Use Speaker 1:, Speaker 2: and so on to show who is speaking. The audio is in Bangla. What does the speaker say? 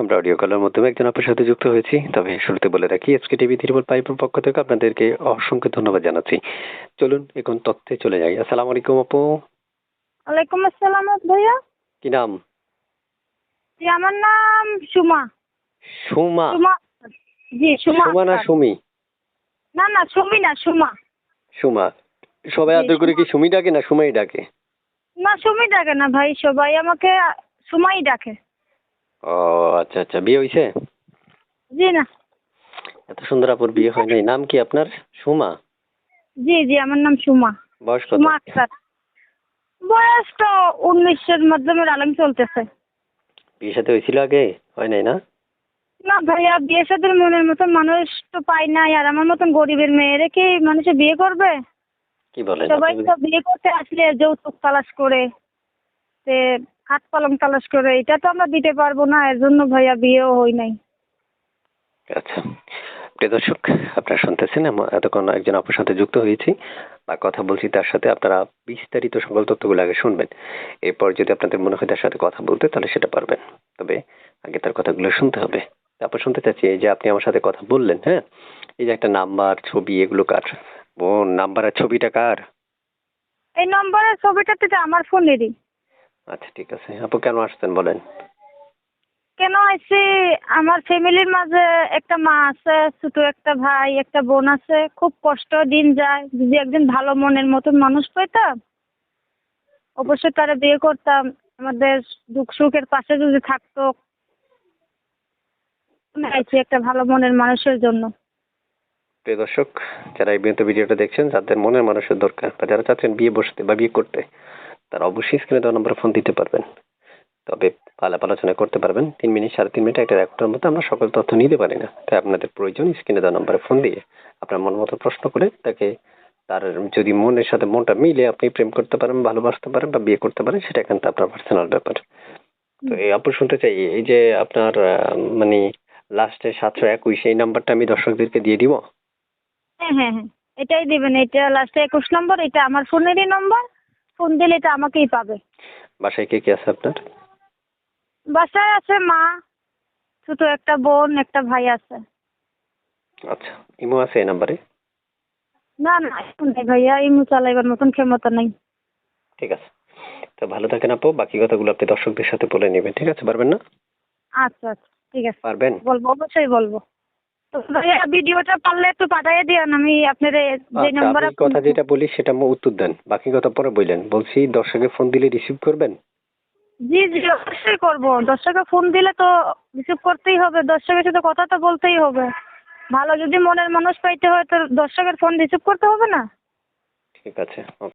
Speaker 1: আমরা অডিও কলের মাধ্যমে একজন আপনার সাথে যুক্ত হয়েছি। তবে শুরুতে বলে রাখি, এসকে টিভি 355 পক্ষ থেকে আপনাদেরকে অসংখ্য ধন্যবাদ জানাচ্ছি। চলুন এখন তথ্যে চলে যাই। আসসালামু আলাইকুম আপু।
Speaker 2: ওয়ালাইকুম আসসালাম ভাইয়া।
Speaker 1: কি নাম?
Speaker 2: জি, আমার নাম সুমা।
Speaker 1: সুমা?
Speaker 2: সুমা। জি, সুমা
Speaker 1: সুমা না
Speaker 2: আক্তার।
Speaker 1: সুমি?
Speaker 2: না সুমি না, সুমা।
Speaker 1: সুমা। সবাই
Speaker 2: জি,
Speaker 1: আদর করে
Speaker 2: সুমা।
Speaker 1: কি সুমি ডাকে না সুমাই ডাকে?
Speaker 2: না, সুমি ডাকে না ভাই, সবাই আমাকে সুমাই ডাকে।
Speaker 1: ও আচ্ছা আচ্ছা, বিয়ে হয়েছে?
Speaker 2: জি না।
Speaker 1: এত সুন্দর আপুর বিয়ে হয় নাই। নাম কি আপনার? সুমা?
Speaker 2: জি জি, আমার নাম সুমা।
Speaker 1: বয়স কত?
Speaker 2: সুমা আক্তার। বয়স তো 19-এর মাধ্যমে রানিং চলতেছে।
Speaker 1: বিয়ে সাথে হয়েছিল আগে? হয় নাই না?
Speaker 2: না ভাইয়া, বিয়ে সাথে মনের মতন মানুষ তো পাই নাই, আর আমার মতন গরিবের মেয়েরে কি মানুষে বিয়ে করবে?
Speaker 1: কি বলেন
Speaker 2: সবাই
Speaker 1: আপনি?
Speaker 2: তো বিয়ে করতে আসলে যৌতুক তালাশ করে, তে খাট পালং তালাশ করে, এটা তো আমরা দিতে পারবো না, এর জন্য ভাইয়া বিয়েও হই নাই।
Speaker 1: আচ্ছা, প্রিয় দর্শক, আপনারা শুনতেছেন এতক্ষণ একজন আপুর সাথে যুক্ত হয়েছি বা কথা বলছি তার সাথে। আপনারা বিস্তারিত সকল তথ্যগুলো আগে শুনবেন, এরপর যদি আপনাদের মনে হয় তার সাথে কথা বলতে, তাহলে সেটা পারবেন। তবে আগে তার কথাগুলো শুনতে হবে। তারপর শুনতে চাচ্ছি, এই যে আপনি আমার সাথে কথা বললেন, হ্যাঁ, এই যে একটা নাম্বার ছবি এগুলো কার? বোন, নাম্বার আর ছবিটা কার?
Speaker 2: এই নম্বরের ছবিটা তো আমার ফোনেরই।
Speaker 1: আচ্ছা ঠিক আছে আপু, কেন আসছেন বলেন?
Speaker 2: কেন আইছি? আমার ফ্যামিলির মাঝে একটা মা আছে, ছোট একটা ভাই, একটা বোন আছে। খুব কষ্ট দিন যায়। যদি একজন ভালো মনের মতন মানুষ পাইতাম, অবশ্যই তারা বিয়ে করতাম। আমাদের দুঃখ সুখের পাশে যদি থাকতো। আমি আইছি একটা ভালো মনের মানুষের জন্য।
Speaker 1: প্রিয় দর্শক, যারা এই বিয়েতে ভিডিওটা দেখছেন, যাদের মনের মানুষের দরকার বা যারা চাচ্ছেন বিয়ে বসতে বা বিয়ে করতে, তারা অবশ্যই স্ক্রিনে দেওয়া নম্বরে ফোন দিতে পারবেন। তবে আলাপ আলোচনা করতে পারবেন। 3 মিনিট 3.5 মিনিট একটা রেকর্ডের মধ্যে আমরা সকল তথ্য নিতে পারি না। তাই আপনাদের প্রয়োজন স্ক্রিনে দেওয়া নম্বরে ফোন দিয়ে আপনার মন মতো প্রশ্ন করে তাকে, তার যদি মনের সাথে মনটা মিলে আপনি প্রেম করতে পারেন, ভালোবাসতে পারেন বা বিয়ে করতে পারেন, সেটা কিন্তু আপনার পার্সোনাল ব্যাপার। তো এই আপু শুনতে চাই, এই যে আপনার মানে লাস্টে 721, এই নাম্বারটা আমি দর্শকদেরকে দিয়ে দিব?
Speaker 2: হ্যাঁ হ্যাঁ হ্যাঁ, এটাই দিবেন। এটা লাস্টে 21 নম্বর, এটা আমার ফোনেরই নম্বর। ফোন দিলে এটা আমাকেই পাবে।
Speaker 1: বাসায় কে কে আছে আপনার?
Speaker 2: বাসায় আছে মা, ছোট একটা বোন, একটা ভাই আছে।
Speaker 1: আচ্ছা, ইমো আছে এই নাম্বারে?
Speaker 2: না এখন নেই ভাইয়া, ইমু চালাইবার মতন ক্ষমতা নাই।
Speaker 1: ঠিক আছে, তো ভালো থাকেন আপু। বাকি কথাগুলো আপনি দর্শকদের সাথে বলে নেবেন, ঠিক আছে? পারবেন না?
Speaker 2: আচ্ছা আচ্ছা, ঠিক আছে।
Speaker 1: পারবেন?
Speaker 2: বলবো, অবশ্যই বলবো। তো ভাইয়া ভিডিওটা পারলে একটু পাঠাইয়া দিয়েন, আমি আপনার যে
Speaker 1: আচ্ছা,
Speaker 2: নাম্বার
Speaker 1: আমি
Speaker 2: আপনি।
Speaker 1: কথা যেটা বলি সেটা উত্তর দেন, বাকি কথা পরে বললেন। বলছি দর্শকের ফোন দিলে রিসিভ করবেন?
Speaker 2: জি জি, অবশ্যই করবো। দর্শকে ফোন দিলে তো রিসিভ করতেই হবে, দর্শকের সাথে কথা তো বলতেই হবে। ভালো যদি মনের মানুষ পাইতে হয় তো দর্শকের ফোন রিসিভ করতে হবে না?
Speaker 1: ঠিক আছে, ওকে।